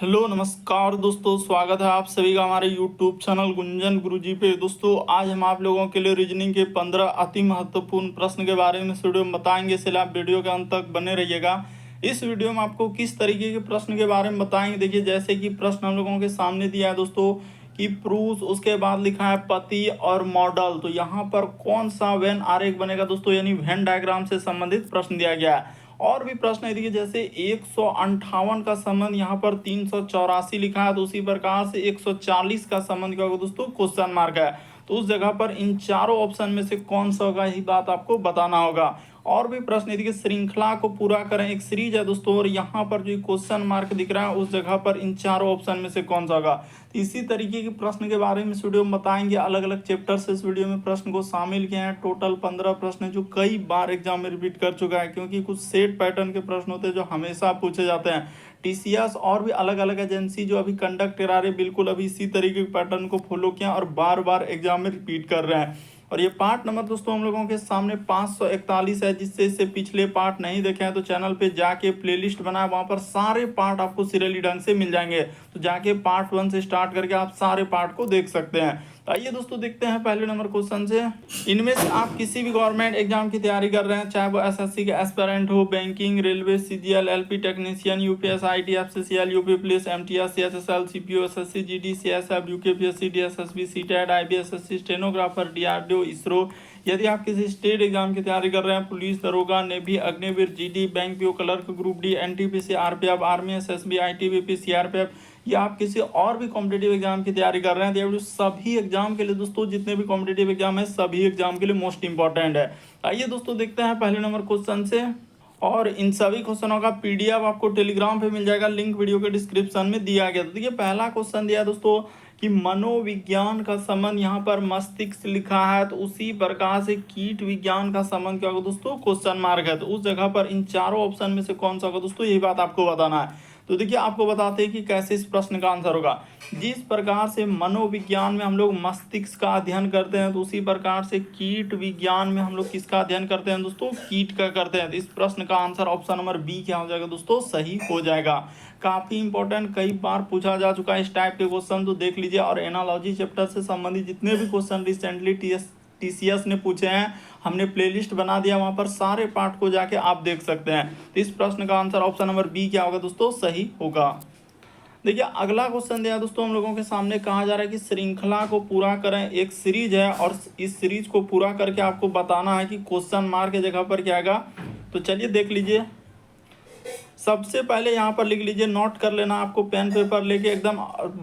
Hello नमस्कार दोस्तों, स्वागत है आप सभी का हमारे यूट्यूब चैनल गुंजन गुरुजी पे। दोस्तों आज हम आप लोगों के लिए रीजनिंग के 15 अति महत्वपूर्ण प्रश्न के बारे में इस वीडियो में बताएंगे, इसलिए आप वीडियो के अंत तक बने रहिएगा। इस वीडियो में आपको किस तरीके के प्रश्न के बारे में बताएंगे, देखिए जैसे कि प्रश्न हम लोगों के सामने दिया है दोस्तों कि पुरुष, उसके बाद लिखा है पति और मॉडल। तो यहाँ पर कौन सा वेन आरेख बनेगा दोस्तों, यानी वेन डायग्राम से संबंधित प्रश्न दिया गया है। और भी प्रश्न है, देखिए जैसे 158 का संबंध यहाँ पर 384 लिखा है, तो उसी प्रकार से 140 का संबंध क्या होगा दोस्तों, क्वेश्चन मार्क है। तो उस जगह पर इन चारों ऑप्शन में से कौन सा होगा, यही बात आपको बताना होगा। और भी प्रश्न है, देखिए श्रृंखला को पूरा करें, एक सीरीज है दोस्तों, और यहाँ पर जो क्वेश्चन मार्क दिख रहा है उस जगह पर इन चारों ऑप्शन में से कौन सा होगा। तो इसी तरीके के प्रश्न के बारे में इस वीडियो में बताएंगे। अलग अलग चैप्टर से इस वीडियो में प्रश्न को शामिल किए हैं। टोटल 15 प्रश्न जो कई बार एग्जाम में रिपीट कर चुका है, क्योंकि कुछ सेट पैटर्न के प्रश्न होते हैं जो हमेशा पूछे जाते हैं। टीसीएस और भी अलग अलग एजेंसी जो अभी कंडक्ट करा रहे, बिल्कुल अभी इसी तरीके के पैटर्न को फॉलो किया और बार बार एग्जाम में रिपीट कर रहे हैं। और ये पार्ट नंबर दोस्तों हम लोगों के सामने 541 है, जिससे इससे पिछले पार्ट नहीं देखे हैं तो चैनल पे जाके प्लेलिस्ट बनाए, वहां पर सारे पार्ट आपको सीरियली ढंग से मिल जाएंगे। तो जाके पार्ट 1 से स्टार्ट करके आप सारे पार्ट को देख सकते हैं। तो आइए दोस्तों देखते हैं पहले नंबर क्वेश्चन से। इनमें से आप किसी भी गवर्नमेंट एग्जाम की तैयारी कर रहे हैं, चाहे वो एसएससी के एस्पिरेंट हो, banking, railway, CGL, LP technician, UPS, IT, FCCL, UP police, MTS, CHSL, CPO, SSC, GD, CSF, UKPSC, DSSB, CTET, IBSSC, stenographer, DRDO, ISRO. यदि आप किसी स्टेट एग्जाम की तैयारी कर रहे हैं, पुलिस, दरोगा, navy, Agniveer, GD, bank PO clerk, group D, NTPC, RPF, army, SSB, ITBP, CRPF, या आप किसी और भी कॉम्पिटेटिव एग्जाम की तैयारी कर रहे हैं, तो सभी एग्जाम के लिए दोस्तों, जितने भी कॉम्पिटेटिव एग्जाम है सभी एग्जाम के लिए मोस्ट इंपॉर्टेंट है। आइए दोस्तों देखते हैं पहले नंबर क्वेश्चन से। और इन सभी क्वेश्चनों का पीडीएफ आपको टेलीग्राम पे मिल जाएगा, लिंक वीडियो के डिस्क्रिप्शन में दिया गया। तो देखिए पहला क्वेश्चन दिया है दोस्तों कि मनोविज्ञान का संबंध यहाँ पर मस्तिष्क लिखा है, तो उसी प्रकार से कीट विज्ञान का संबंध क्या होगा दोस्तों, क्वेश्चन मार्क है। तो उस जगह पर इन चारों ऑप्शन में से कौन सा होगा दोस्तों, यही बात आपको बताना है। तो देखिए आपको बताते हैं कि कैसे इस प्रश्न का आंसर होगा। जिस प्रकार से मनोविज्ञान में हम लोग मस्तिष्क का अध्ययन करते हैं, तो उसी प्रकार से कीट विज्ञान में हम लोग किसका अध्ययन करते हैं दोस्तों, कीट का करते हैं। तो इस प्रश्न का आंसर ऑप्शन नंबर बी क्या हो जाएगा दोस्तों, सही हो जाएगा। काफी इंपॉर्टेंट, कई बार पूछा जा चुका है इस टाइप के क्वेश्चन, तो देख लीजिए। और एनालॉजी चैप्टर से संबंधित जितने भी क्वेश्चन रिसेंटली टीसीएस ने पूछे हैं, हमने प्लेलिस्ट बना दिया, वहां पर सारे पार्ट को जाके आप देख सकते हैं। तो इस प्रश्न का आंसर ऑप्शन नंबर बी क्या होगा दोस्तों, सही होगा। देखिए अगला क्वेश्चन दिया दोस्तों हम लोगों के सामने, कहा जा रहा है कि श्रृंखला को पूरा करें, एक सीरीज है और इस सीरीज को पूरा करके आपको बताना है कि क्वेश्चन मार्क की जगह पर क्या आएगा। तो चलिए देख लीजिए। सबसे पहले यहाँ पर लिख लीजिए, नोट कर लेना, आपको पेन पेपर लेके एकदम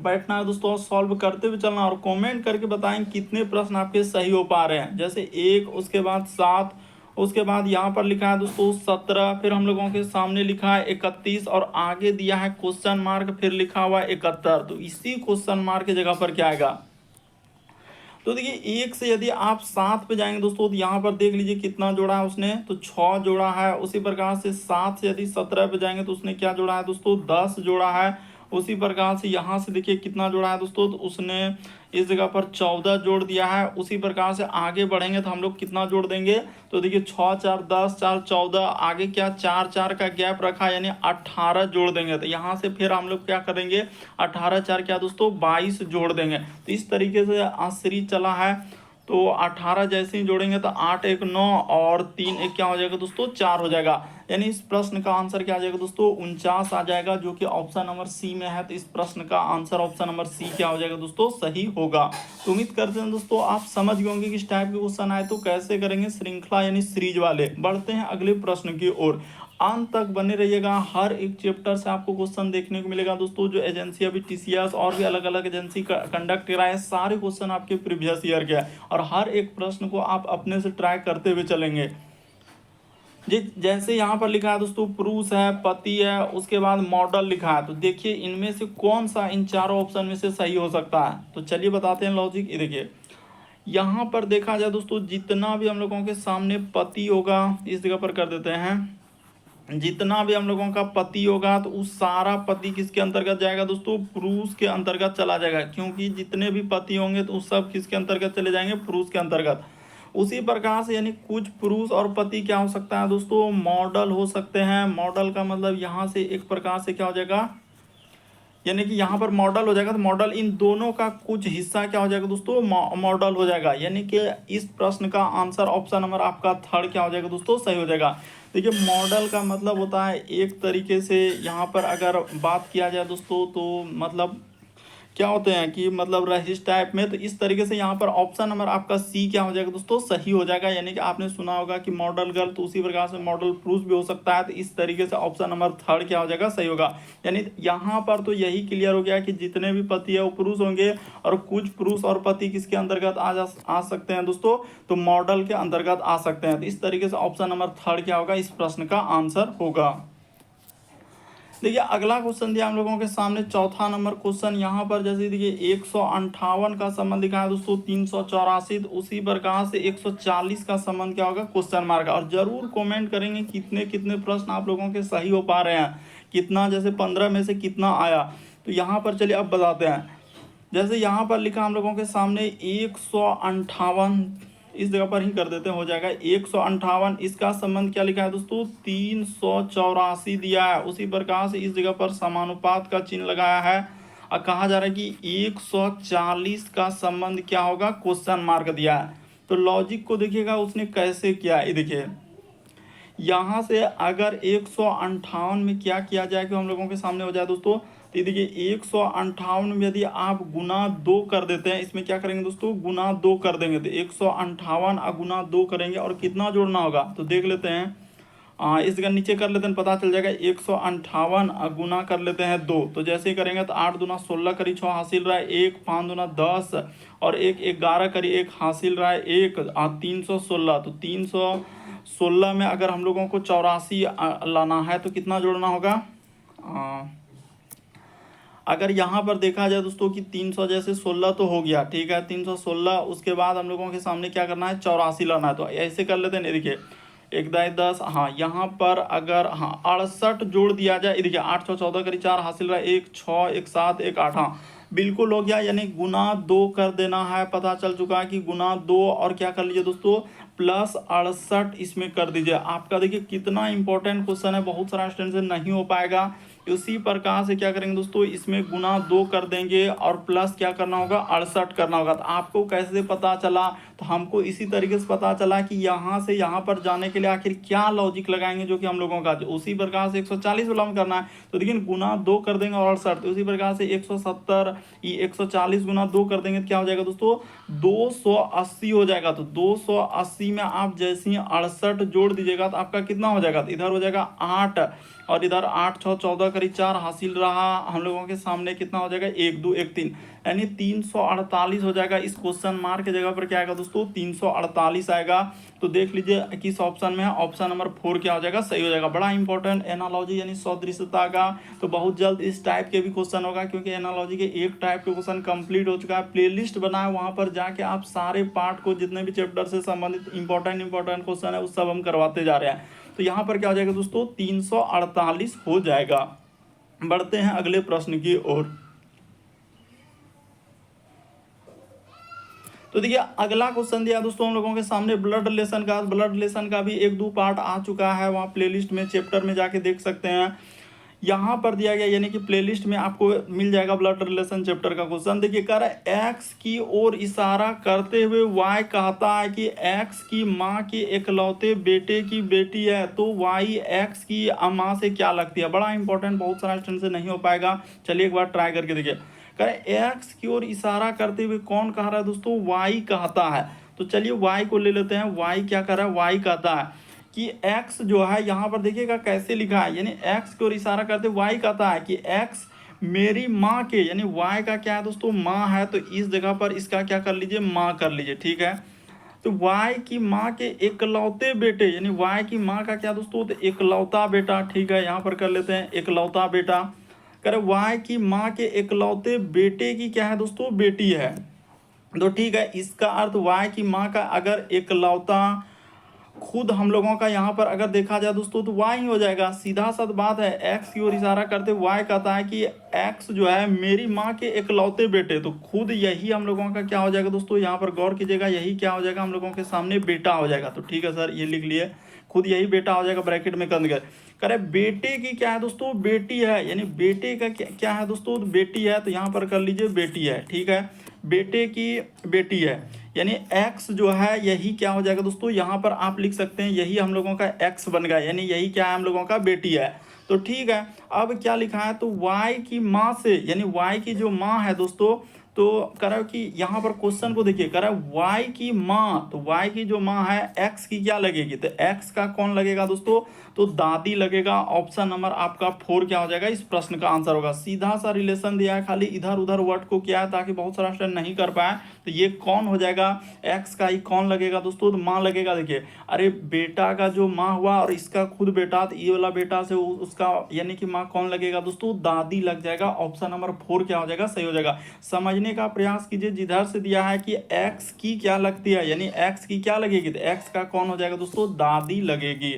बैठना है दोस्तों, सॉल्व करते हुए चलना और कमेंट करके बताएं कितने प्रश्न आपके सही हो पा रहे हैं। जैसे 1, उसके बाद 7, उसके बाद यहाँ पर लिखा है दोस्तों 17, फिर हम लोगों के सामने लिखा है 31 और आगे दिया है क्वेश्चन मार्क, फिर लिखा हुआ है 71। तो इसी क्वेश्चन मार्क की जगह पर क्या आएगा। तो देखिए 1 से यदि आप 7 पे जाएंगे दोस्तों, तो यहाँ पर देख लीजिए कितना जोड़ा है उसने, तो 6 जोड़ा है। उसी प्रकार से 7 से यदि 17 पे जाएंगे तो उसने क्या जोड़ा है दोस्तों, 10 जोड़ा है। उसी प्रकार से यहाँ से देखिए कितना जोड़ा है दोस्तों, तो उसने इस जगह पर 14 जोड़ दिया है। उसी प्रकार से आगे बढ़ेंगे तो हम लोग कितना जोड़ देंगे, तो देखिए 6 4 10 4 14, आगे क्या 4 4 का गैप रखा, यानी 18 जोड़ देंगे। तो यहाँ से फिर हम लोग क्या करेंगे, 18 4 क्या दोस्तों 22 जोड़ देंगे। तो इस तरीके से आज सीरीज चला है। तो 18 जैसे ही जोड़ेंगे तो 8 1 9 और 3 1 क्या हो जाएगा दोस्तों, 4 हो जाएगा। यानी इस प्रश्न का आंसर क्या आ जाएगा दोस्तों, 49 आ जाएगा, जो कि ऑप्शन नंबर सी में है। तो इस प्रश्न का आंसर ऑप्शन नंबर सी क्या हो जाएगा दोस्तों, सही होगा। तो उम्मीद करते हैं दोस्तों आप समझ गए होंगे कि इस टाइप के क्वेश्चन आए तो कैसे करेंगे, श्रृंखला यानी सीरीज वाले। बढ़ते हैं अगले प्रश्न की ओर, अंत तक बने रहिएगा। हर एक चैप्टर से आपको क्वेश्चन देखने को मिलेगा दोस्तों। जो एजेंसी अभी टीसीएस और भी अलग अलग एजेंसी कंडक्ट कराए, सारे क्वेश्चन आपके प्रीवियस ईयर के हैं और हर एक प्रश्न को आप अपने से ट्राई करते हुए चलेंगे। जैसे यहाँ पर लिखा है दोस्तों, पुरुष है, पति है, उसके बाद मॉडल लिखा है। तो देखिए इनमें से कौन सा इन चारों ऑप्शन में से सही हो सकता है। तो चलिए बताते हैं लॉजिक। देखिए यहाँ पर देखा जाए दोस्तों, जितना भी हम लोगों के सामने पति होगा, इस जगह पर कर देते हैं, जितना भी हम लोगों का पति होगा तो उस सारा पति किसके अंतर्गत जाएगा दोस्तों, पुरुष के अंतर्गत चला जाएगा। क्योंकि जितने भी पति होंगे तो उस सब किसके अंतर्गत चले जाएंगे, पुरुष के अंतर्गत। उसी प्रकार से यानी कुछ पुरुष और पति क्या हो सकता है दोस्तों, मॉडल हो सकते हैं। मॉडल का मतलब यहाँ से एक प्रकार से क्या हो जाएगा, यानी कि यहाँ पर मॉडल हो जाएगा, तो मॉडल इन दोनों का कुछ हिस्सा क्या हो जाएगा दोस्तों, मॉडल हो जाएगा। यानी कि इस प्रश्न का आंसर ऑप्शन नंबर आपका थर्ड क्या हो जाएगा दोस्तों, सही हो जाएगा। देखिए मॉडल का मतलब होता है एक तरीके से यहाँ पर अगर बात किया जाए दोस्तों तो मतलब क्या होते हैं कि मतलब रजिस्ट टाइप में, तो इस तरीके से यहाँ पर ऑप्शन नंबर आपका सी क्या हो जाएगा दोस्तों, सही हो जाएगा। यानी कि आपने सुना होगा कि मॉडल गर्ल, तो उसी प्रकार से मॉडल पुरुष भी हो सकता है, तो इस तरीके से ऑप्शन नंबर थर्ड क्या हो जाएगा, सही होगा। यानी यहाँ पर तो यही क्लियर हो गया कि जितने भी पति है वो पुरुष होंगे, और कुछ पुरुष और पति किसके अंतर्गत आ सकते हैं दोस्तों, तो मॉडल के अंतर्गत आ सकते हैं। तो इस तरीके से ऑप्शन नंबर थर्ड क्या होगा, इस प्रश्न का आंसर होगा। देखिए अगला क्वेश्चन दिया हम लोगों के सामने, चौथा नंबर क्वेश्चन। यहाँ पर जैसे देखिए 158 का संबंध दिखा है दोस्तों 384, तो उसी प्रकार से 140 का संबंध क्या होगा, क्वेश्चन मार्क। और जरूर कमेंट करेंगे कितने कितने प्रश्न आप लोगों के सही हो पा रहे हैं, कितना जैसे 15 में से कितना आया। तो यहाँ पर चलिए अब बताते हैं। जैसे यहाँ पर लिखा हम लोगों के सामने 158, इस जगह पर ही कर देते हैं, हो जाएगा 158। इसका संबंध क्या लिखा है दोस्तों, 384 दिया है। उसी प्रकार से इस जगह पर समानुपात का चिन्ह लगाया है, और कहा जा रहा है कि 140 का संबंध क्या होगा, क्वेश्चन मार्क दिया है। तो लॉजिक को देखिएगा उसने कैसे किया, ये देखिए यहाँ से अगर 158 में क्या किया जाए कि हम लोगों के सामने हो जाए दोस्तों, तो ये देखिए 158 में यदि आप गुना 2 कर देते हैं, इसमें क्या करेंगे दोस्तों, गुना 2 कर देंगे, तो 158 गुना 2 करेंगे, और कितना जोड़ना होगा तो देख लेते हैं। इस जगह नीचे कर लेते हैं, पता चल जाएगा। 158 गुना कर लेते हैं 2, तो जैसे ही करेंगे तो 8 दूना 16 करी 6 हासिल रहा है 1, 5 दूना 10 और 1 11 करी 1 हासिल रहा है 1, 316। तो 316 में अगर हम लोगों को 84 लाना है तो कितना जोड़ना होगा। अगर यहाँ पर देखा जाए दोस्तों कि 300 जैसे 16 तो हो गया, ठीक है 316, उसके बाद हम लोगों के सामने क्या करना है, 84 लाना है। तो ऐसे कर लेते हैं, देखिए 1 दाई 10, हाँ यहाँ पर अगर 68 जोड़ दिया जाए, देखिए 8 6 14 करी 4 हासिल रहा 1 6 1 7 1 8, हाँ बिल्कुल हो गया। यानी गुना 2 कर देना है, पता चल चुका है कि गुना 2, और क्या कर लीजिए दोस्तों, प्लस 68 इसमें कर दीजिए। आपका देखिए कितना इंपॉर्टेंट क्वेश्चन है, बहुत सारा स्टूडेंट से नहीं हो पाएगा। उसी प्रकार से क्या करेंगे दोस्तों, इसमें गुना 2 कर देंगे और प्लस क्या करना होगा, 68 करना होगा। तो आपको कैसे पता चला, तो हमको इसी तरीके से पता चला कि यहाँ से यहाँ पर जाने के लिए आखिर क्या लॉजिक लगाएंगे, जो कि हम लोगों का उसी प्रकार से 140 वाला में करना है। तो देखिए गुना 2 कर देंगे और 68, तो उसी प्रकार से 170 140 गुना 2 कर देंगे तो क्या हो जाएगा दोस्तों, 280 हो जाएगा। तो 280 में आप जैसे ही 68 जोड़ दीजिएगा तो आपका कितना हो जाएगा, तो इधर हो जाएगा 8, और इधर 8 6 14 करीब 4 हासिल रहा हम लोगों के सामने, कितना हो जाएगा 1 2 1 3, यानी 348 हो जाएगा। इस क्वेश्चन मार्क की जगह पर क्या आएगा दोस्तों, 348 आएगा। तो देख लीजिए किस ऑप्शन में है, ऑप्शन नंबर 4 क्या हो जाएगा, सही हो जाएगा। बड़ा इंपॉर्टेंट एनालॉजी यानी सदृशता का, तो बहुत जल्द इस टाइप के भी क्वेश्चन होगा, क्योंकि एनालॉजी के एक टाइप के क्वेश्चन कंप्लीट हो चुका है। प्लेलिस्ट बना है, वहां पर जाके आप सारे पार्ट को, जितने भी चैप्टर से संबंधित इंपॉर्टेंट क्वेश्चन है उस सब हम करवाते जा रहे हैं। तो यहाँ पर क्या हो जाएगा दोस्तों, 348 हो जाएगा। बढ़ते हैं अगले प्रश्न की ओर। तो देखिए अगला क्वेश्चन दिया दोस्तों हम लोगों के सामने ब्लड रिलेशन का। ब्लड रिलेशन का भी 1-2 पार्ट आ चुका है, वहाँ प्लेलिस्ट में चैप्टर में जाके देख सकते हैं। यहाँ पर दिया गया यानी कि प्लेलिस्ट में आपको मिल जाएगा ब्लड रिलेशन चैप्टर का क्वेश्चन। देखिए कह रहा है एक्स की ओर इशारा करते हुए वाई कहता है कि एक्स की माँ के इकलौते बेटे की बेटी है, तो वाई एक्स की माँ से क्या लगती है। बड़ा इंपॉर्टेंट, बहुत सारा स्टूडेंट से नहीं हो पाएगा, चलिए एक बार ट्राई करके देखिए। कह रहे एक्स की ओर इशारा करते हुए कौन कह रहा है दोस्तों, वाई कहता है। तो चलिए वाई को ले लेते हैं। वाई क्या कर रहा है, वाई कहता है कि x जो है, यहाँ पर देखिएगा कैसे लिखा है, यानी x की ओर इशारा करते y कहता है कि x मेरी माँ के, यानी y का क्या है दोस्तों, माँ है, तो इस जगह पर इसका क्या कर लीजिए, माँ कर लीजिए, ठीक है। तो y की माँ के इकलौते बेटे, यानी y की माँ का क्या दोस्तों, तो इकलौता बेटा, ठीक है, यहाँ पर कर लेते हैं इकलौता बेटा। करे y की माँ के इकलौते बेटे की क्या है दोस्तों, बेटी है। तो ठीक है, इसका अर्थ y की माँ का अगर इकलौता खुद हम लोगों का यहाँ पर अगर देखा जाए दोस्तों तो y ही हो जाएगा, सीधा साधा बात है। x की ओर इशारा करते y कहता है कि x जो है मेरी माँ के इकलौते बेटे, तो खुद यही हम लोगों का क्या हो जाएगा दोस्तों, यहाँ पर गौर कीजिएगा, यही क्या हो जाएगा, हम लोगों के सामने बेटा हो जाएगा। तो ठीक है सर, ये लिख लिए, खुद यही बेटा हो जाएगा, ब्रैकेट में कर करे बेटे की क्या है दोस्तों, बेटी है, यानी बेटे का क्या है दोस्तों, बेटी है, तो यहाँ पर कर लीजिए बेटी है, ठीक है, बेटे की बेटी है, यानी x जो है यही क्या हो जाएगा दोस्तों, यहाँ पर आप लिख सकते हैं यही हम लोगों का x बन गया, यानी यही क्या है हम लोगों का बेटी है। तो ठीक है, अब क्या लिखा है, तो y की माँ से, यानी y की जो माँ है दोस्तों, तो करो कि यहाँ पर क्वेश्चन को देखिए, करो y की माँ, तो y की जो माँ है x की क्या लगेगी, तो x का कौन लगेगा दोस्तों, तो दादी लगेगा। ऑप्शन नंबर आपका 4 क्या हो जाएगा, इस प्रश्न का आंसर होगा। सीधा सा रिलेशन दिया है, खाली इधर उधर वर्ड को क्या है, ताकि बहुत सारा स्टूडेंट नहीं कर पाए, तो ये कौन हो जाएगा, x का ही कौन लगेगा दोस्तों, तो माँ लगेगा। देखिए अरे बेटा का जो माँ हुआ और इसका खुद बेटा, तो ये वाला बेटा से उसका यानी कि माँ कौन लगेगा दोस्तों, दादी लग जाएगा। ऑप्शन नंबर 4 क्या हो जाएगा, सही हो जाएगा। समझने का प्रयास कीजिए, जिधर से दिया है कि x की क्या लगती है, यानी x की क्या लगेगी, तो x का कौन हो जाएगा दोस्तों, दादी लगेगी।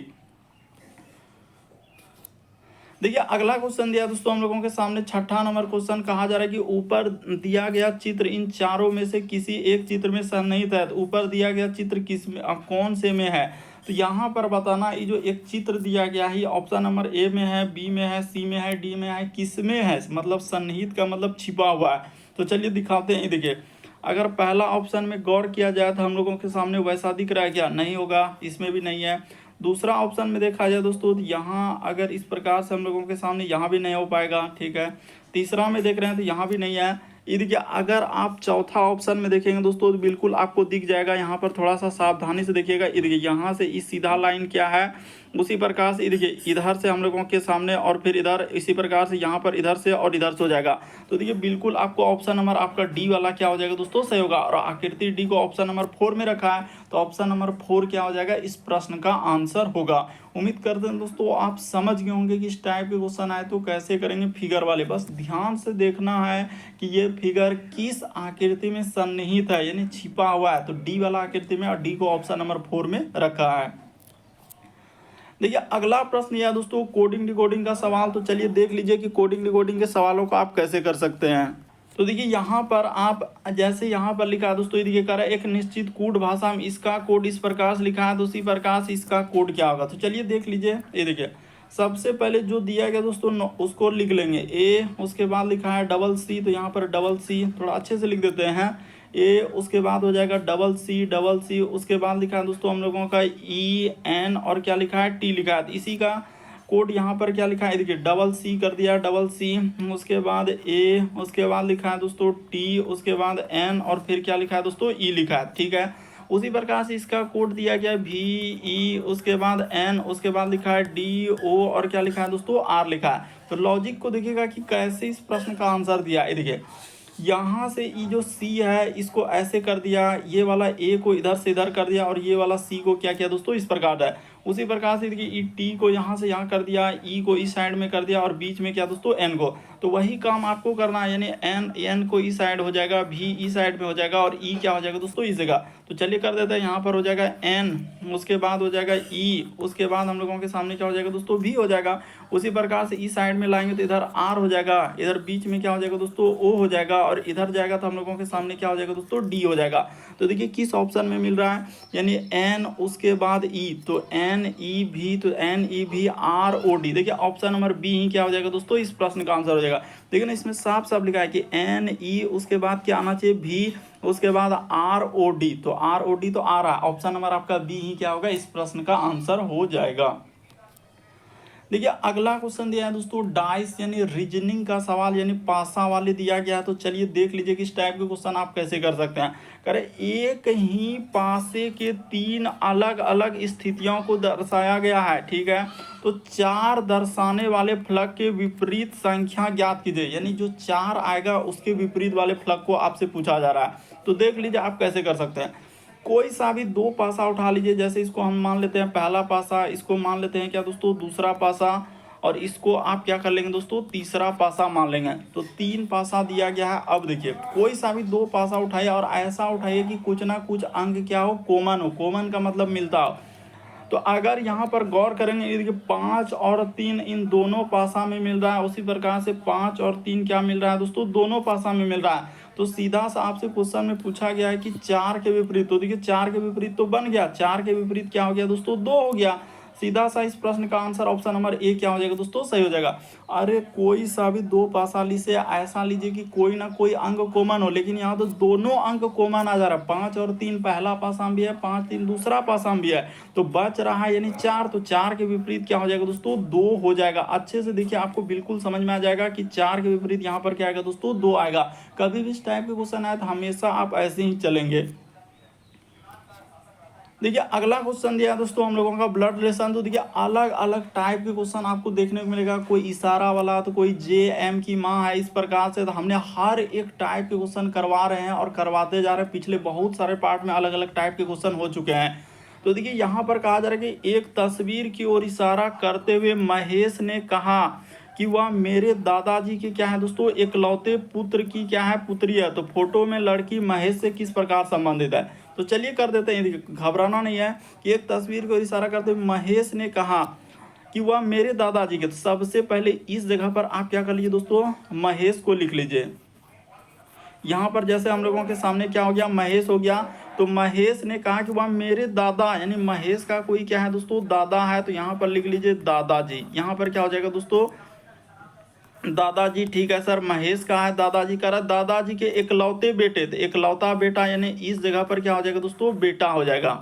देखिए अगला क्वेश्चन दिया दोस्तों हम लोगों के सामने, छठा नंबर क्वेश्चन, कहा जा रहा है कि ऊपर दिया गया चित्र इन चारों में से किसी एक चित्र में सन्निहित है। तो ऊपर दिया गया चित्र किस में, कौन से में है, तो यहाँ पर बताना, ये जो एक चित्र दिया गया है ऑप्शन नंबर ए में है, बी में है, सी में है, डी में है, किस में है, मतलब सन्निहित का मतलब छिपा हुआ है। तो चलिए दिखाते हैं। देखिए अगर पहला ऑप्शन में गौर किया जाए तो हम लोगों के सामने वैसा दिख रहा है क्या, नहीं होगा, इसमें भी नहीं है। दूसरा ऑप्शन में देखा जाए दोस्तों, यहाँ अगर इस प्रकार से हम लोगों के सामने, यहाँ भी नहीं हो पाएगा, ठीक है। तीसरा में देख रहे हैं तो यहाँ भी नहीं है। ये देखिए अगर आप चौथा ऑप्शन में देखेंगे दोस्तों, तो बिल्कुल आपको दिख जाएगा। यहाँ पर थोड़ा सा सावधानी से देखिएगा। ये देखिए यहाँ से इस सीधा लाइन क्या है, उसी प्रकार से देखिए इधर से हम लोगों के सामने, और फिर इधर इसी प्रकार से यहाँ पर इधर से और इधर से हो जाएगा। तो देखिए बिल्कुल आपको ऑप्शन नंबर आपका डी वाला क्या हो जाएगा दोस्तों, सही होगा। और आकृति डी को ऑप्शन नंबर 4 में रखा है, तो ऑप्शन नंबर 4 क्या हो जाएगा, इस प्रश्न का आंसर होगा। उम्मीद करते हैं दोस्तों आप समझ गए होंगे कि इस टाइप के क्वेश्चन आए तो कैसे करेंगे, फिगर वाले। बस ध्यान से देखना है कि ये फिगर किस आकृति में सन्निहित है, यानी छिपा हुआ है। तो डी वाला आकृति में, और डी को ऑप्शन नंबर 4 में रखा है। देखिए अगला प्रश्न यह है दोस्तों, कोडिंग डिकोडिंग का सवाल। तो चलिए देख लीजिए कि कोडिंग डिकोडिंग के सवालों को आप कैसे कर सकते हैं। तो देखिए यहाँ पर आप जैसे यहाँ पर लिखा है दोस्तों, ये देखिए कह रहा है एक निश्चित कोड भाषा में इसका कोड इस प्रकार से लिखा है, तो उसी प्रकार से इसका कोड क्या होगा। तो चलिए देख लीजिए। ये देखिए सबसे पहले जो दिया गया दोस्तों उसको लिख लेंगे ए, उसके बाद लिखा है डबल सी, तो यहाँ पर डबल सी थोड़ा अच्छे से लिख देते हैं ए, उसके बाद हो जाएगा डबल सी, उसके बाद लिखा है दोस्तों हम लोगों का ई एन, और क्या लिखा है टी लिखा है। इसी का कोड यहाँ पर क्या लिखा है, देखिए डबल सी कर दिया, डबल सी, उसके बाद ए, उसके बाद लिखा है दोस्तों टी, उसके बाद एन, और फिर क्या लिखा है दोस्तों ई लिखा है, ठीक है। उसी प्रकार से इसका कोड दिया गया वी ई, उसके बाद एन, उसके बाद लिखा है डी ओ, और क्या लिखा है दोस्तों आर लिखा है। तो लॉजिक को देखिएगा कि कैसे इस प्रश्न का आंसर दिया है। देखिए यहाँ से ये जो सी है इसको ऐसे कर दिया, ये वाला ए को इधर से इधर कर दिया, और ये वाला सी को क्या किया दोस्तों इस प्रकार है। उसी प्रकार से देखिए ई टी को यहाँ से यहाँ कर दिया, ई को इस साइड में कर दिया, और बीच में क्या दोस्तों एन को। तो वही काम आपको करना है, यानी एन को इस साइड हो जाएगा, भी इस साइड में हो जाएगा, और ई क्या हो जाएगा दोस्तों इस जगह। तो चलिए कर देते हैं, यहाँ पर हो जाएगा एन, उसके बाद हो जाएगा ई, उसके बाद हम लोगों के सामने क्या हो जाएगा दोस्तों भी हो जाएगा। उसी प्रकार से इस साइड में लाएंगे तो इधर आर हो जाएगा, इधर बीच में क्या हो जाएगा दोस्तों ओ हो जाएगा, और इधर जाएगा तो हम लोगों के सामने क्या हो जाएगा दोस्तों डी हो जाएगा। तो देखिए किस ऑप्शन में मिल रहा है, यानी एन उसके बाद ई, तो एन ई भी, तो एन ई भी आर ओ डी। देखिए ऑप्शन नंबर बी ही क्या हो जाएगा दोस्तों इस प्रश्न का आंसर हो जाएगा। देखिए ना इसमें साफ साफ लिखा है कि एन ई उसके बाद क्या आना चाहिए भी, उसके बाद आर ओ डी, तो आर ओ डी तो आ रहा है। ऑप्शन नंबर आपका बी ही क्या होगा इस प्रश्न का आंसर हो जाएगा। देखिए अगला क्वेश्चन दिया है दोस्तों डाइस यानी रीजनिंग का सवाल, यानी पासा वाले दिया गया है। तो चलिए देख लीजिए कि इस टाइप के क्वेश्चन आप कैसे कर सकते हैं। करें एक ही पासे के 3 अलग अलग स्थितियों को दर्शाया गया है, ठीक है। तो 4 दर्शाने वाले फलक के विपरीत संख्या ज्ञात कीजिए, यानी जो 4 आएगा उसके विपरीत वाले फलक को आपसे पूछा जा रहा है। तो देख लीजिए आप कैसे कर सकते हैं। कोई सा भी 2 पासा उठा लीजिए, जैसे इसको हम मान लेते हैं पहला पासा, इसको मान लेते हैं क्या दोस्तों दूसरा पासा, और इसको आप क्या कर लेंगे दोस्तों तीसरा पासा मान लेंगे। तो 3 पासा दिया गया है। अब देखिए कोई सा भी 2 पासा उठाइए, और ऐसा उठाइए कि कुछ ना कुछ अंक क्या हो कॉमन हो, कॉमन का मतलब मिलता हो। तो अगर यहाँ पर गौर करेंगे, ये देखिए 5 और 3 इन दोनों पासा में मिल रहा है, उसी प्रकार से 5 और 3 क्या मिल रहा है दोस्तों दोनों पासा में मिल रहा है। तो सीधा सा आपसे क्वेश्चन में पूछा गया है कि 4 के विपरीत, तो देखिए 4 के विपरीत तो बन गया, 4 के विपरीत क्या हो गया दोस्तों 2 हो गया। सीधा सा इस प्रश्न का आंसर ऑप्शन नंबर ए क्या हो जाएगा दोस्तों, सही हो जाएगा। अरे कोई सा भी दो पासाली से ऐसा लीजिए कि कोई ना कोई अंक कॉमन हो, लेकिन यहाँ तो दोनों अंक कॉमन आ जा रहा है। 5 और 3 पहला पासाम भी है, 5 3 दूसरा पासाम भी है, तो बच रहा है यानी 4। तो 4 के विपरीत क्या हो जाएगा दोस्तों, 2 हो जाएगा। अच्छे से देखिए, आपको बिल्कुल समझ में आ जाएगा कि 4 के विपरीत यहाँ पर क्या आएगा दोस्तों, 2 आएगा। कभी भी इस टाइप के क्वेश्चन आए तो हमेशा आप ऐसे ही चलेंगे। देखिए अगला क्वेश्चन दिया दोस्तों हम लोगों का ब्लड रिलेशन। तो देखिए अलग अलग टाइप के क्वेश्चन आपको देखने को मिलेगा, कोई इशारा वाला, तो कोई जे एम की माँ है, इस प्रकार से। तो हमने हर एक टाइप के क्वेश्चन करवा रहे हैं और करवाते जा रहे हैं। पिछले बहुत सारे पार्ट में अलग अलग टाइप के क्वेश्चन हो चुके हैं। तो देखिए यहाँ पर कहा जा रहा है कि एक तस्वीर की ओर इशारा करते हुए महेश ने कहा कि वह मेरे दादाजी के क्या है दोस्तों, इकलौते पुत्र की क्या है, पुत्री है। तो फोटो में लड़की महेश से किस प्रकार संबंधित है। तो चलिए कर देते हैं, घबराना नहीं है। कि एक तस्वीर को इशारा करते हुए महेश ने कहा कि वह मेरे दादाजी के। तो सबसे पहले इस जगह पर आप क्या कर लीजिए दोस्तों, महेश को लिख लीजिए। यहाँ पर जैसे हम लोगों के सामने क्या हो गया, महेश हो गया। तो महेश ने कहा कि वह मेरे दादा, यानी महेश का कोई क्या है दोस्तों, दादा है। तो यहाँ पर लिख लीजिए दादाजी। यहाँ पर क्या हो जाएगा दोस्तों, दादाजी। ठीक है सर, महेश का है, दादाजी का रहा, दादाजी के इकलौते बेटे थे। इकलौता बेटा यानी इस जगह पर क्या हो जाएगा दोस्तों, बेटा हो जाएगा।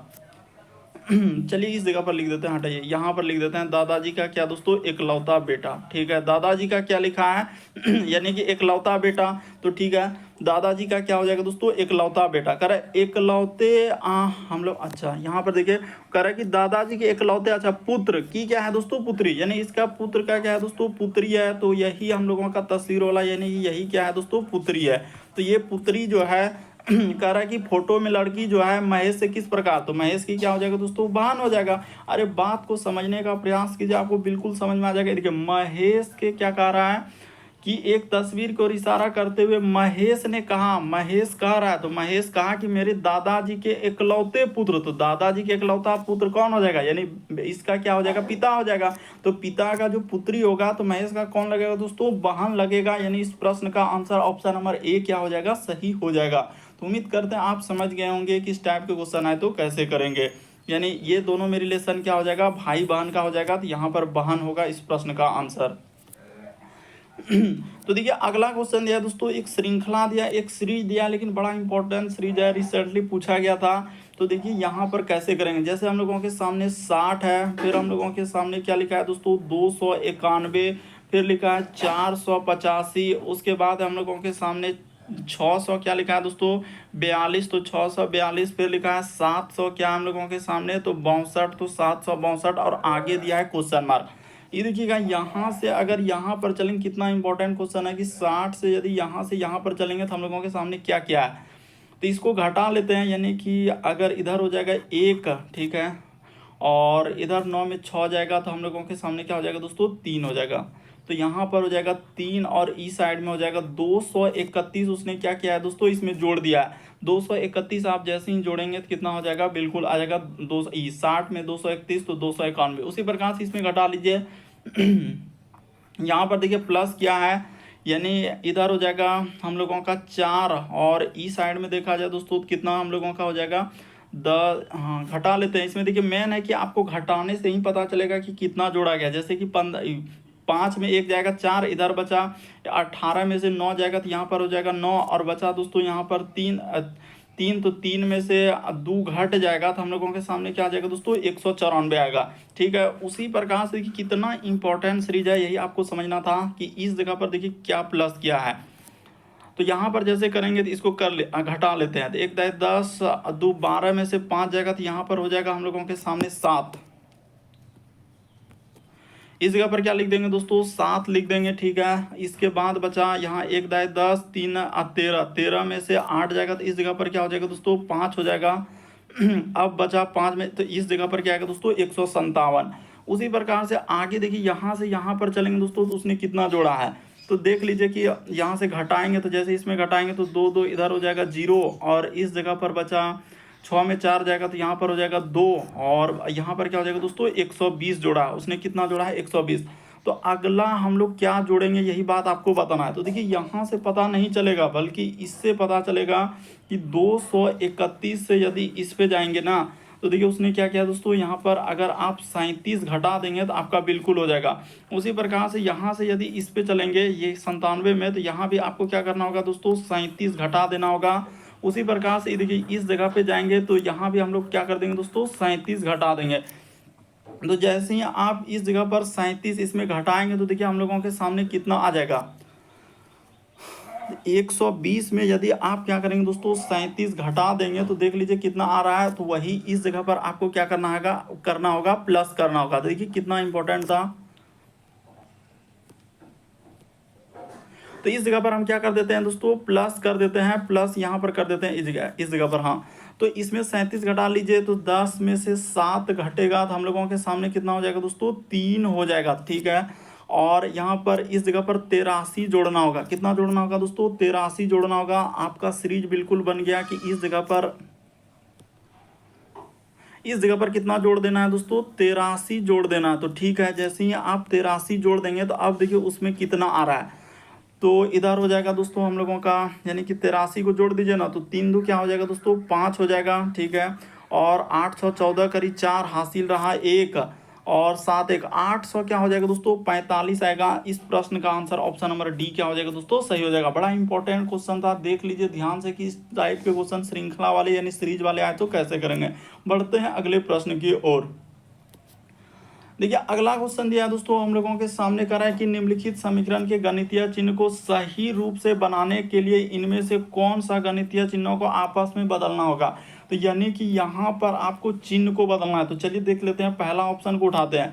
चलिए इस जगह पर लिख देते हैं, हटाइए, यहाँ पर लिख देते हैं दादाजी का क्या दोस्तों, इकलौता बेटा। ठीक है, दादाजी का क्या लिखा है यानी कि इकलौता बेटा। तो ठीक है, दादाजी का क्या हो जाएगा दोस्तों, इकलौता बेटा। कह रहे इकलौते हम लोग, अच्छा यहाँ पर देखिए कह रहे कि दादाजी के इकलौते, अच्छा पुत्र की क्या है दोस्तों, पुत्री, यानी इसका पुत्र का क्या है दोस्तों, पुत्री है। तो यही हम लोगों का तस्वीर वाला, यानी यही क्या है दोस्तों, पुत्री है। तो ये पुत्री जो है कह रहा है कि फोटो में लड़की जो है महेश से किस प्रकार, तो महेश की क्या हो जाएगा दोस्तों, बहन हो जाएगा। अरे बात को समझने का प्रयास कीजिए, आपको बिल्कुल समझ में आ जाएगा। देखिए महेश के क्या कह रहा है कि एक तस्वीर को इशारा करते हुए महेश ने कहा, महेश कह रहा है, तो महेश कहा कि मेरे दादाजी के इकलौते पुत्र। तो दादाजी के इकलौता पुत्र कौन हो जाएगा, यानी इसका क्या हो जाएगा, पिता हो जाएगा। तो पिता का जो पुत्री होगा तो महेश का कौन लगेगा दोस्तों, बहन लगेगा। यानी इस प्रश्न का आंसर ऑप्शन नंबर ए क्या हो जाएगा, सही हो जाएगा। तो उम्मीद करते हैं आप समझ गए होंगे कि इस टाइप के क्वेश्चन आए तो कैसे करेंगे। यानी ये दोनों में रिलेशन क्या हो जाएगा, भाई बहन का हो जाएगा। तो यहाँ पर बहन होगा इस प्रश्न का आंसर। तो देखिए अगला क्वेश्चन दिया दोस्तों, एक श्रृंखला दिया, एक सीरीज दिया, लेकिन बड़ा इंपॉर्टेंट सीरीज है, रिसेंटली पूछा गया था। तो देखिए यहाँ पर कैसे करेंगे, जैसे हम लोगों के सामने 60 है, फिर हम लोगों के सामने क्या लिखा है दोस्तों, 291, फिर लिखा है 485, उसके बाद हम लोगों के सामने 600 क्या लिखा है दोस्तों, 42, तो 642, फिर लिखा है 700 क्या हम लोगों के सामने, तो 62, तो 762, और आगे दिया है क्वेश्चन मार्क। ये देखिएगा यहाँ से अगर यहाँ पर चलेंगे, कितना इंपॉर्टेंट क्वेश्चन है कि 60 से यदि यहाँ से यहाँ पर चलेंगे तो हम लोगों के सामने क्या क्या है। तो इसको घटा लेते हैं, यानी कि अगर इधर हो जाएगा 1, ठीक है, और इधर 9 में 6 जाएगा तो हम लोगों के सामने क्या हो जाएगा दोस्तों, 3 हो जाएगा। तो यहाँ पर हो जाएगा 3, और इस साइड में हो जाएगा 231। उसने क्या किया है दोस्तों, इसमें जोड़ दिया है 231। आप जैसे ही जोड़ेंगे तो कितना हो जाएगा, बिल्कुल आ जाएगा 60 में 231, तो 291। उसी प्रकार से इसमें घटा लीजिए। यहाँ पर देखिए प्लस क्या है, यानी इधर हो जाएगा हम लोगों का 4, और इस साइड में देखा जाए दोस्तों कितना हम लोगों का हो जाएगा हाँ घटा लेते हैं। इसमें देखिए मेन है कि आपको घटाने से ही पता चलेगा कि कितना जोड़ा गया। जैसे कि 5 में 1 जाएगा 4, इधर बचा 18 में से 9 जाएगा तो यहाँ पर हो जाएगा 9, और बचा दोस्तों यहाँ पर 3, तो 3 में से 2 घट जाएगा तो हम लोगों के सामने क्या आ जाएगा दोस्तों, 194 आएगा। ठीक है, उसी प्रकार से देखिए कितना इंपॉर्टेंट सीरीज है, यही आपको समझना था कि इस जगह पर देखिए क्या प्लस किया है। तो यहाँ पर जैसे करेंगे तो इसको घटा लेते हैं। तो 1 10, 2 12 में से 5 जाएगा तो यहाँ पर हो जाएगा हम लोगों के सामने 7। इस जगह पर क्या लिख देंगे दोस्तों, 7 लिख देंगे। ठीक है, इसके बाद बचा यहाँ 1 10, 3 13, 13 में से 8 जाएगा तो इस जगह पर क्या हो जाएगा दोस्तों, 5 हो जाएगा। अब बचा 5 में, तो इस जगह पर क्या आएगा दोस्तों, 157। उसी प्रकार से आगे देखिए यहाँ से यहाँ पर चलेंगे दोस्तों, तो उसने कितना जोड़ा है तो देख लीजिए कि यहाँ से घटाएंगे तो जैसे इसमें घटाएंगे तो 2 2 इधर हो जाएगा 0, और इस जगह पर बचा 6 में 4 जाएगा तो यहाँ पर हो जाएगा 2, और यहाँ पर क्या हो जाएगा दोस्तों, 120 जोड़ा है। उसने कितना जोड़ा है, 120। तो अगला हम लोग क्या जोड़ेंगे, यही बात आपको बताना है। तो देखिए यहाँ से पता नहीं चलेगा, बल्कि इससे पता चलेगा कि 231 से यदि इस पे जाएंगे ना तो देखिए उसने क्या किया दोस्तों, यहाँ पर अगर आप 37 घटा देंगे तो आपका बिल्कुल हो जाएगा। उसी प्रकार से यहाँ से यदि इस पे चलेंगे ये 97 में, तो यहाँ भी आपको क्या करना होगा दोस्तों, 37 घटा देना होगा। उसी प्रकार से देखिए इस जगह पे जाएंगे तो यहाँ भी हम लोग क्या कर देंगे दोस्तों, 37 घटा देंगे। तो जैसे ही आप इस जगह पर 37 इसमें घटाएंगे तो देखिए हम लोगों के सामने कितना आ जाएगा, 120 में यदि आप क्या करेंगे दोस्तों, 37 घटा देंगे तो देख लीजिए कितना आ रहा है। तो वही इस जगह पर आपको क्या करना होगा प्लस करना होगा। देखिए कितना इंपॉर्टेंट था। तो इस जगह पर हम क्या कर देते हैं दोस्तों, प्लस कर देते हैं, प्लस यहाँ पर कर देते हैं इस जगह पर। हाँ, तो इसमें 37 घटा लीजिए तो 10 में से 7 घटेगा तो हम लोगों के सामने कितना हो जाएगा दोस्तों, 3 हो जाएगा। ठीक है, और यहाँ पर इस जगह पर 83 जोड़ना होगा। कितना जोड़ना होगा दोस्तों, 83 जोड़ना होगा। आपका सीरीज बिल्कुल बन गया कि इस जगह पर कितना जोड़ देना है दोस्तों, 83 जोड़ देना है। तो ठीक है, जैसे ही आप 83 जोड़ देंगे तो अब देखिए उसमें कितना आ रहा है। तो इधर हो जाएगा दोस्तों हम लोगों का, यानी कि 83 को जोड़ दीजिए ना तो 3 दो क्या हो जाएगा दोस्तों, 5 हो जाएगा। ठीक है, और 814 करीब 4 हासिल रहा 1, और 7 1 800 क्या हो जाएगा दोस्तों, 45 आएगा। इस प्रश्न का आंसर ऑप्शन नंबर डी क्या हो जाएगा दोस्तों, सही हो जाएगा। बड़ा इंपॉर्टेंट क्वेश्चन था, देख लीजिए ध्यान से कि इस टाइप के क्वेश्चन श्रृंखला वाले यानी सीरीज वाले आए तो कैसे करेंगे। बढ़ते हैं अगले प्रश्न की ओर। देखिए अगला क्वेश्चन दिया है दोस्तों हम लोगों के सामने कर रहा है कि निम्नलिखित समीकरण के गणितीय चिन्ह को सही रूप से बनाने के लिए इनमें से कौन सा गणितीय चिन्हों को आपस में बदलना होगा। तो यानी कि यहाँ पर आपको चिन्ह को बदलना है। तो चलिए देख लेते हैं, पहला ऑप्शन को उठाते हैं।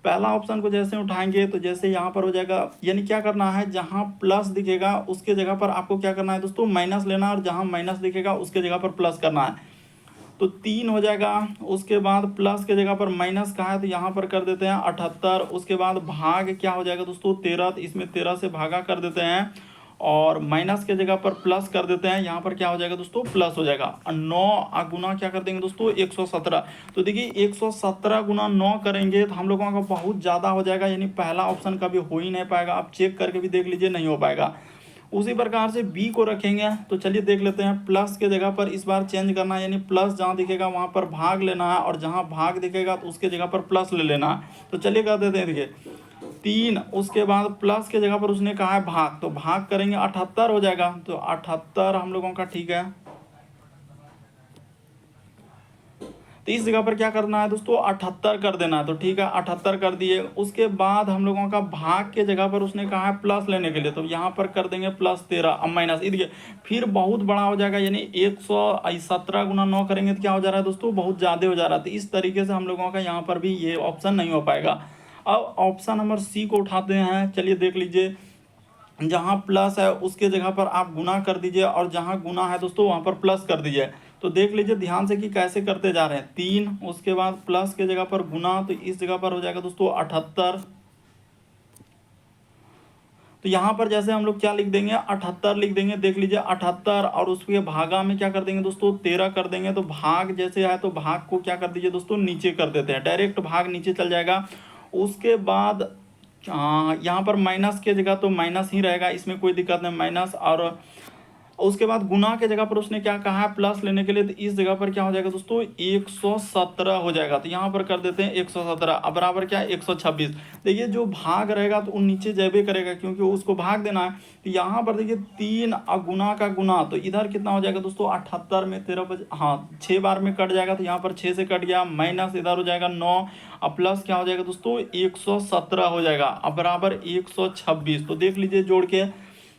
पहला ऑप्शन को जैसे उठाएंगे तो जैसे यहाँ पर हो जाएगा, यानी क्या करना है, जहाँ प्लस दिखेगा उसके जगह पर आपको क्या करना है दोस्तों, माइनस लेना, और जहाँ माइनस दिखेगा उसके जगह पर प्लस करना है। तो 3 हो जाएगा। उसके बाद प्लस के जगह पर माइनस का है तो यहाँ पर कर देते हैं 78। उसके बाद भाग क्या हो जाएगा दोस्तों, 13, तो इसमें 13 से भागा कर देते हैं, और माइनस के जगह पर प्लस कर देते हैं। यहाँ पर क्या हो जाएगा दोस्तों, प्लस हो जाएगा। 9 गुना क्या कर देंगे दोस्तों, 117। तो देखिए 117 गुना 9 करेंगे तो हम लोगों का बहुत ज़्यादा हो जाएगा, यानी पहला ऑप्शन कभी हो ही नहीं पाएगा। आप चेक करके भी देख लीजिए, नहीं हो पाएगा। उसी प्रकार से बी को रखेंगे तो चलिए देख लेते हैं, प्लस के जगह पर इस बार चेंज करना है, यानी प्लस जहाँ दिखेगा वहाँ पर भाग लेना है, और जहाँ भाग दिखेगा तो उसके जगह पर प्लस ले लेना है। तो चलिए कर देते हैं, देखिए 3, उसके बाद प्लस के जगह पर उसने कहा है भाग, तो भाग करेंगे 78 हो जाएगा। तो 78 हम लोगों का ठीक है। तो इस जगह पर क्या करना है दोस्तों, 78 कर देना है। तो ठीक है, 78 कर दिए। उसके बाद हम लोगों का भाग के जगह पर उसने कहा है प्लस लेने के लिए, तो यहाँ पर कर देंगे +13। अब माइनस देखिए फिर बहुत बड़ा हो जाएगा, यानी 117 गुना 9 करेंगे तो क्या हो जा रहा है दोस्तों, बहुत ज़्यादा हो जा रहा है। तो इस तरीके से हम लोगों का यहाँ पर भी ये ऑप्शन नहीं हो पाएगा। अब ऑप्शन नंबर सी को उठाते हैं। चलिए देख लीजिए, जहाँ प्लस है उसके जगह पर आप गुना कर दीजिए, और जहाँ गुना है दोस्तों वहाँ पर प्लस कर दीजिए। तो देख लीजिए ध्यान से कि कैसे करते जा रहे हैं। 3, उसके बाद प्लस के जगह पर गुना, तो इस जगह पर हो जाएगा दोस्तों 78। तो यहाँ पर जैसे हम लोग क्या लिख देंगे, 78 लिख देंगे। देख लीजिए 78, और उसके भागा में क्या कर देंगे दोस्तों, 13 कर देंगे। तो भाग जैसे है तो भाग को क्या कर दीजिए दोस्तों, नीचे कर देते हैं, डायरेक्ट भाग नीचे चल जाएगा। उसके बाद यहाँ पर माइनस के जगह तो माइनस ही रहेगा, इसमें कोई दिक्कत नहीं, माइनस। और उसके बाद गुना के जगह पर उसने क्या कहा है, प्लस लेने के लिए, तो इस जगह पर क्या हो जाएगा दोस्तों, 117 हो जाएगा। तो यहाँ पर कर देते हैं 117, अब बराबर क्या है 126। देखिए जो भाग रहेगा तो वो नीचे जैबे करेगा, क्योंकि उसको भाग देना है। तो यहाँ पर देखिए 3 गुना का गुना, तो इधर कितना हो जाएगा दोस्तों, 78 में 13 हाँ 6 बार में कट जाएगा, तो यहाँ पर 6 से कट गया, माइनस इधर हो जाएगा 9, अब प्लस क्या हो जाएगा दोस्तों, 117 हो जाएगा, अब बराबर 126। तो देख लीजिए जोड़ के,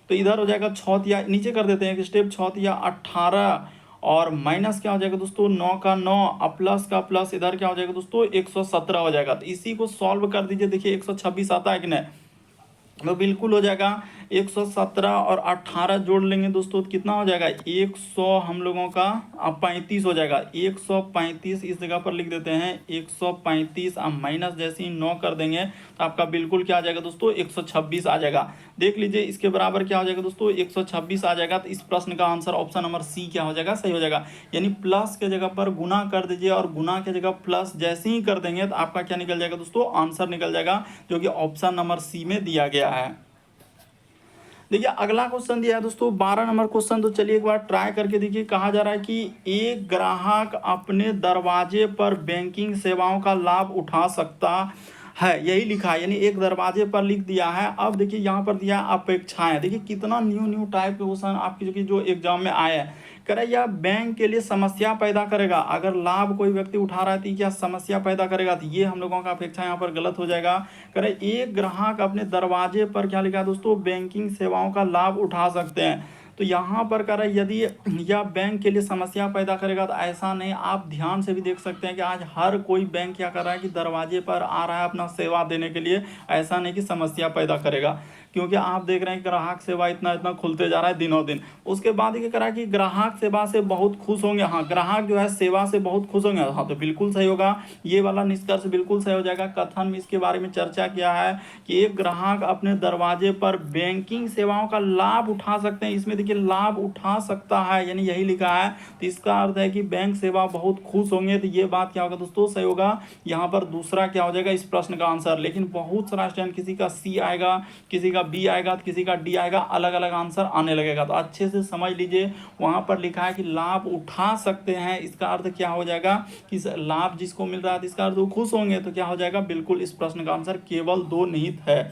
तो इधर हो जाएगा 6 या नीचे कर देते हैं एक स्टेप, 6 या 18, और माइनस क्या हो जाएगा दोस्तों 9 का 9, अब प्लस का प्लस, इधर क्या हो जाएगा दोस्तों 117 हो जाएगा। तो इसी को सॉल्व कर दीजिए, देखिए 126 आता है कि नहीं, तो बिल्कुल हो जाएगा। 117 और 18 जोड़ लेंगे दोस्तों तो कितना हो जाएगा, 100 हम लोगों का 35 हो जाएगा। 135 इस जगह पर लिख देते हैं, 135। अब माइनस जैसे ही 9 कर देंगे तो आपका बिल्कुल क्या आ जाएगा दोस्तों, 126 आ जाएगा। देख लीजिए इसके बराबर क्या हो जाएगा दोस्तों, 126 आ जाएगा। तो इस प्रश्न का आंसर ऑप्शन नंबर सी क्या हो जाएगा, सही हो जाएगा। यानी प्लस के जगह पर गुना कर दीजिए, और गुना के जगह प्लस जैसे ही कर देंगे तो आपका क्या निकल जाएगा दोस्तों, आंसर निकल जाएगा, जो कि ऑप्शन नंबर सी में दिया गया है। देखिए अगला क्वेश्चन दिया है दोस्तों 12 नंबर क्वेश्चन। तो चलिए एक बार ट्राई करके देखिए। कहा जा रहा है कि एक ग्राहक अपने दरवाजे पर बैंकिंग सेवाओं का लाभ उठा सकता है, यही लिखा है, यानी एक दरवाजे पर लिख दिया है। अब देखिए यहाँ पर दिया है अपेक्षाएं। देखिए कितना न्यू टाइप के क्वेश्चन आपकी जो एग्जाम में आया है। कह रहा है यह बैंक के लिए समस्या पैदा करेगा। अगर लाभ कोई व्यक्ति उठा रहा है तो क्या समस्या पैदा करेगा, तो ये हम लोगों का अपेक्षा यहाँ पर गलत हो जाएगा। कह रहे एक ग्राहक अपने दरवाजे पर क्या लिखा है दोस्तों, बैंकिंग सेवाओं का लाभ उठा सकते हैं। तो यहाँ पर कह रहा है यदि यह बैंक के लिए समस्या पैदा करेगा, तो ऐसा नहीं। आप ध्यान से भी देख सकते हैं कि आज हर कोई बैंक क्या कर रहा है कि दरवाजे पर आ रहा है अपना सेवा देने के लिए। ऐसा नहीं कि समस्या पैदा करेगा, क्योंकि आप देख रहे हैं ग्राहक सेवा इतना खुलते जा रहा है दिनों दिन। उसके बाद ये कह रहा है कि ग्राहक सेवा से बहुत खुश होंगे। हाँ, ग्राहक जो है सेवा से बहुत खुश होंगे। हाँ, तो बिल्कुल सही होगा, ये वाला निष्कर्ष बिल्कुल सही हो जाएगा। कथन में इसके बारे में चर्चा किया है कि एक ग्राहक अपने दरवाजे पर बैंकिंग सेवाओं का लाभ उठा सकते हैं। इसमें देखिए लाभ उठा सकता है, यानी यही लिखा है, तो इसका अर्थ है कि बैंक सेवा बहुत खुश होंगे। तो ये बात क्या होगा दोस्तों, सही होगा। यहाँ पर दूसरा क्या हो जाएगा इस प्रश्न का आंसर। लेकिन बहुत सारा स्टूडेंट किसी का सी आएगा, किसी का बी आएगा, तो किसी का डी आएगा, अलग अलग आंसर आने लगेगा। तो अच्छे से समझ लीजिए, वहां पर लिखा है कि लाभ उठा सकते हैं, इसका अर्थ क्या हो जाएगा कि लाभ जिसको मिल रहा है इसका अर्थ वो खुश होंगे। तो क्या हो जाएगा, बिल्कुल इस प्रश्न का आंसर केवल 2 निहित है।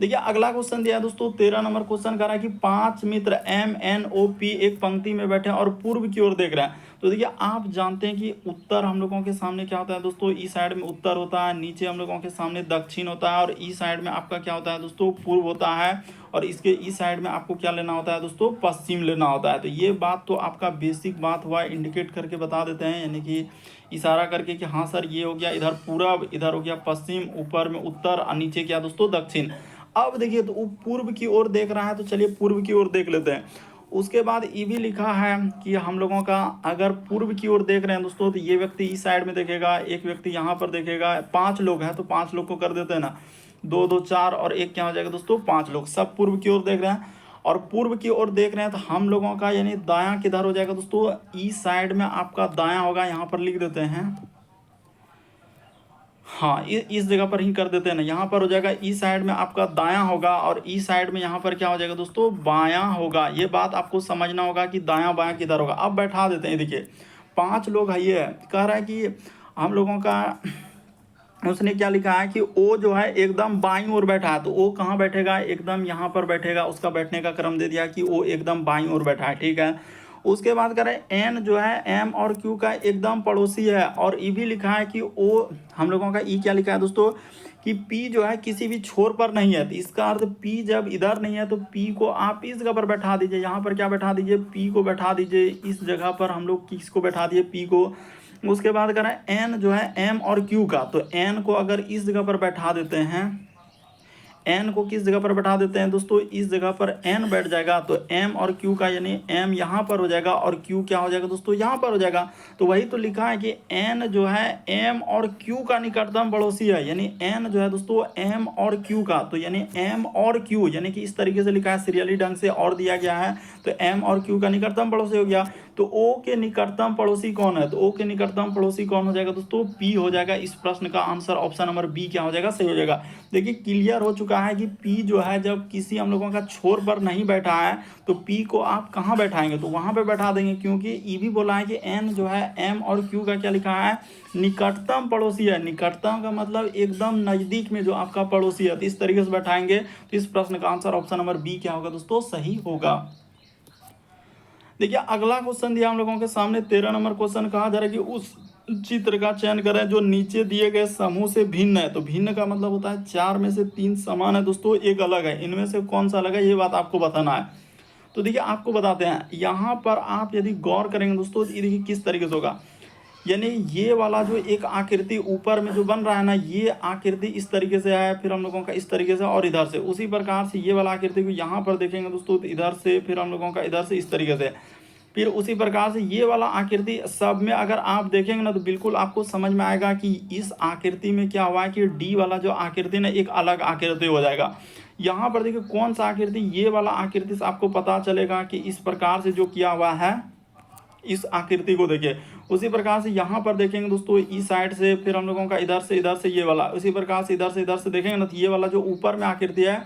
देखिए अगला क्वेश्चन दिया है दोस्तों 13 नंबर क्वेश्चन कर रहा है कि 5 मित्र MNOP एक पंक्ति में बैठे और पूर्व की ओर देख रहे हैं। तो देखिए आप जानते हैं कि उत्तर हम लोगों के सामने क्या होता है दोस्तों, ई साइड में उत्तर होता है, नीचे हम लोगों के सामने दक्षिण होता है, और ई साइड में आपका क्या होता है दोस्तों, पूर्व होता है, और इसके ई साइड में आपको क्या लेना होता है दोस्तों, पश्चिम लेना होता है। तो ये बात तो आपका बेसिक बात हुआ, इंडिकेट करके बता देते हैं, यानी कि इशारा करके कि हाँ सर ये हो गया इधर पूरब, इधर हो गया पश्चिम, ऊपर में उत्तर और नीचे क्या दोस्तों दक्षिण। अब देखिए तो वो पूर्व की ओर देख रहा है, तो चलिए पूर्व की ओर देख लेते हैं। उसके बाद ये भी लिखा है कि हम लोगों का अगर पूर्व की ओर देख रहे हैं दोस्तों, तो ये व्यक्ति इस साइड में देखेगा, एक व्यक्ति यहाँ पर देखेगा। 5 लोग हैं तो 5 लोग को कर देते हैं ना, 2 2 4 और 1 क्या हो जाएगा दोस्तों, 5 लोग सब पूर्व की ओर देख रहे हैं। और पूर्व की ओर देख रहे हैं तो हम लोगों का यानी दायां किधर हो जाएगा दोस्तों, इस साइड में आपका दायां होगा। यहाँ पर लिख देते हैं, हाँ इस जगह पर ही कर देते हैं ना, यहाँ पर हो जाएगा ई साइड में आपका दायां होगा, और ई साइड में यहाँ पर क्या हो जाएगा दोस्तों, बायां होगा। ये बात आपको समझना होगा कि दायां बायां किधर होगा। अब बैठा देते हैं, देखिए 5 लोग है, ये कह रहा है कि हम लोगों का, उसने क्या लिखा है कि ओ जो है एकदम बाईं ओर बैठा है। तो ओ कहाँ बैठेगा, एकदम यहाँ पर बैठेगा। उसका बैठने का क्रम दे दिया कि ओ एकदम बाईं ओर बैठा है, ठीक है। उसके बाद करें एन जो है एम और क्यू का एकदम पड़ोसी है, और ई भी लिखा है कि ओ हम लोगों का ई क्या लिखा है दोस्तों कि पी जो है किसी भी छोर पर नहीं है। तो इसका अर्थ पी जब इधर नहीं है तो पी को आप इस जगह पर बैठा दीजिए। यहाँ पर क्या बैठा दीजिए, पी को बैठा दीजिए इस जगह पर। हम लोग किसको बैठा दिए, पी को। उसके बाद करें एन जो है एम और क्यू का, तो एन को अगर इस जगह पर बैठा देते हैं, एन को किस जगह पर बैठा देते हैं दोस्तों, इस जगह पर एन बैठ जाएगा। तो एम और क्यू का यानी एम यहाँ पर हो जाएगा और क्यू क्या हो जाएगा दोस्तों, यहाँ पर हो जाएगा। तो वही तो लिखा है कि एन जो है एम और क्यू का निकटतम पड़ोसी है, यानी एन जो है दोस्तों एम और क्यू का। तो यानी एम और क्यू यानी कि इस तरीके से लिखा है, सीरियली ढंग से और दिया गया है। तो एम और क्यू का निकटतम पड़ोसी हो गया। तो ओ के निकटतम पड़ोसी कौन है, तो ओ के निकटतम पड़ोसी कौन हो जाएगा दोस्तों, पी हो जाएगा। इस प्रश्न का आंसर ऑप्शन नंबर बी क्या हो जाएगा, सही हो जाएगा। देखिए क्लियर हो चुका है कि पी जो है जब किसी हम लोगों का छोर पर नहीं बैठा है तो पी को आप कहाँ बैठाएंगे, तो वहां पे बैठा देंगे, क्योंकि ई भी बोला है कि एन जो है एम और क्यू का क्या लिखा है, निकटतम पड़ोसी है। निकटतम का मतलब एकदम नजदीक में जो आपका पड़ोसी है, तो इस तरीके से बैठाएंगे। तो इस प्रश्न का आंसर ऑप्शन नंबर बी क्या होगा दोस्तों, सही होगा। देखिए अगला क्वेश्चन दिया हम लोगों के सामने 13 नंबर क्वेश्चन। कहा जा रहा है कि उस चित्र का चयन करें जो नीचे दिए गए समूह से भिन्न है। तो भिन्न का मतलब होता है 4 में से 3 समान है दोस्तों, एक अलग है। इनमें से कौन सा अलग है, ये बात आपको बताना है। तो देखिए आपको बताते हैं, यहाँ पर आप यदि गौर करेंगे दोस्तों, ये देखिए किस तरीके से होगा। यानी ये वाला जो एक आकृति ऊपर में जो बन रहा है ना, ये आकृति इस तरीके से है, फिर हम लोगों का इस तरीके से और इधर से। उसी प्रकार से ये वाला आकृति को यहाँ पर देखेंगे दोस्तों, तो इधर से, फिर हम लोगों का इधर से इस तरीके से। फिर उसी प्रकार से ये वाला आकृति सब में अगर आप देखेंगे ना, तो बिल्कुल आपको समझ में आएगा कि इस आकृति में क्या हुआ है कि डी वाला जो आकृति ना एक अलग आकृति हो जाएगा। यहाँ पर देखिए कौन सा आकृति, ये वाला आकृति से आपको पता चलेगा कि इस प्रकार से जो किया हुआ है, इस आकृति को देखिए। उसी प्रकार से यहाँ पर देखेंगे दोस्तों इस साइड से, फिर हम लोगों का इधर से ये वाला, उसी प्रकार से इधर से देखेंगे ना, तो ये वाला जो ऊपर में आकृति है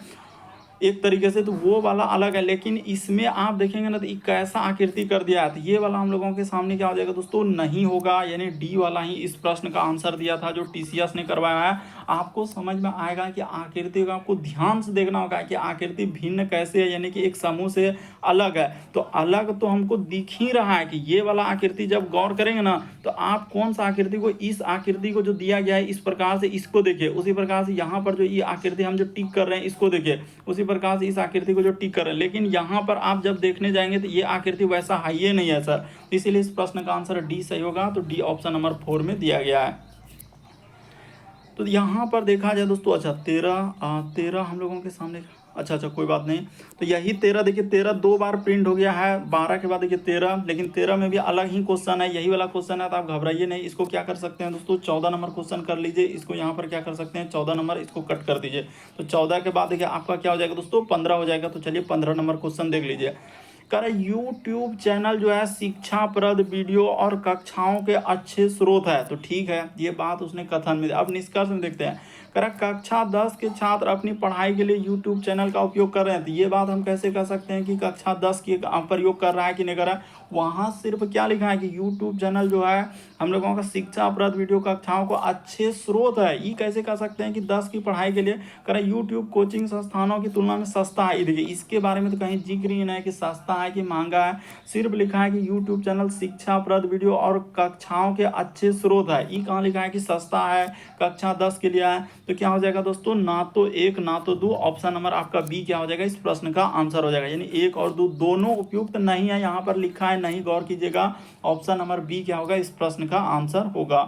एक तरीके से, तो वो वाला अलग है। लेकिन इसमें आप देखेंगे ना तो एक कैसा आकृति कर दिया है, तो ये वाला हम लोगों के सामने क्या हो जाएगा दोस्तों, नहीं होगा। यानी डी वाला ही इस प्रश्न का आंसर दिया था जो टीसीएस ने करवाया है। आपको समझ में आएगा कि आकृति का आपको ध्यान से देखना होगा कि आकृति भिन्न कैसे है, यानी कि एक समूह से अलग है। तो अलग तो हमको दिख ही रहा है कि ये वाला आकृति जब गौर करेंगे ना तो आप कौन सा आकृति को, इस आकृति को जो दिया गया है इस प्रकार से इसको देखिए, उसी प्रकार से यहाँ पर जो ये आकृति हम जो टिक कर रहे हैं इसको देखिए, उसी प्रकार से इस आकृति को जो टिक कर रहे हैं। लेकिन यहाँ पर आप जब देखने जाएंगे तो ये आकृति वैसा है ही नहीं है सर, इसीलिए इस प्रश्न का आंसर डी सही होगा। तो डी ऑप्शन नंबर 4 में दिया गया है। तो यहाँ पर देखा जाए दोस्तों, अच्छा 13 हम लोगों के सामने, अच्छा कोई बात नहीं। तो यही 13 देखिए, 13 2 बार प्रिंट हो गया है, 12 के बाद देखिए 13, लेकिन 13 में भी अलग ही क्वेश्चन है, यही वाला क्वेश्चन है। तो आप घबराइए नहीं, इसको क्या कर सकते हैं दोस्तों, 14 नंबर क्वेश्चन कर लीजिए। इसको यहाँ पर क्या कर सकते हैं, 14 नंबर इसको कट कर दीजिए। तो 14 के बाद देखिए आपका क्या हो जाएगा दोस्तों, 15 हो जाएगा। तो चलिए 15 नंबर क्वेश्चन देख लीजिए। कर यूट्यूब चैनल जो है शिक्षाप्रद वीडियो और कक्षाओं के अच्छे स्रोत है। तो ठीक है, ये बात उसने कथन में। अब निष्कर्ष में देखते हैं, करा कक्षा 10 के छात्र अपनी पढ़ाई के लिए यूट्यूब चैनल का उपयोग कर रहे हैं। तो ये बात हम कैसे कर सकते हैं कि कक्षा 10 की प्रयोग कर रहा है कि नहीं कर रहा है। वहाँ सिर्फ क्या लिखा है कि यूट्यूब चैनल जो है हम लोगों का शिक्षाप्रद वीडियो कक्षाओं को अच्छे स्रोत है। ये कैसे कर सकते हैं कि 10 की पढ़ाई के लिए करें यूट्यूब कोचिंग संस्थानों की तुलना में सस्ता है। देखिए इसके बारे में तो कहीं जिक्र ही नहीं है कि सस्ता है कि महंगा है, सिर्फ लिखा है कि यूट्यूब चैनल शिक्षाप्रद वीडियो और कक्षाओं के अच्छे स्रोत है। ये कहाँ लिखा है कि सस्ता है, कक्षा 10 के लिए है। तो क्या हो जाएगा दोस्तों, ना तो 1 ना तो 2, ऑप्शन नंबर आपका बी क्या हो जाएगा, इस प्रश्न का आंसर हो जाएगा। यानी 1 और 2 दोनों उपयुक्त नहीं है, यहाँ पर लिखा है नहीं, गौर कीजिएगा। ऑप्शन नंबर बी क्या होगा, इस प्रश्न का आंसर होगा।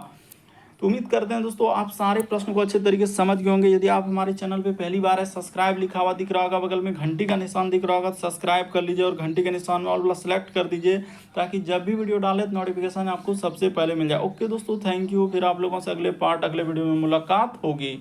तो उम्मीद करते हैं दोस्तों आप सारे प्रश्न को अच्छे तरीके से समझ गए होंगे। यदि आप हमारे चैनल पे पहली बार है, सब्सक्राइब लिखा हुआ दिख रहा होगा, बगल में घंटी का निशान दिख रहा होगा, तो सब्सक्राइब कर लीजिए और घंटी के निशान में ऑल वाला सेलेक्ट कर दीजिए, ताकि जब भी वीडियो डाले तो नोटिफिकेशन आपको सबसे पहले मिल जाए। ओके दोस्तों, थैंक यू। फिर आप लोगों से अगले वीडियो में मुलाकात होगी।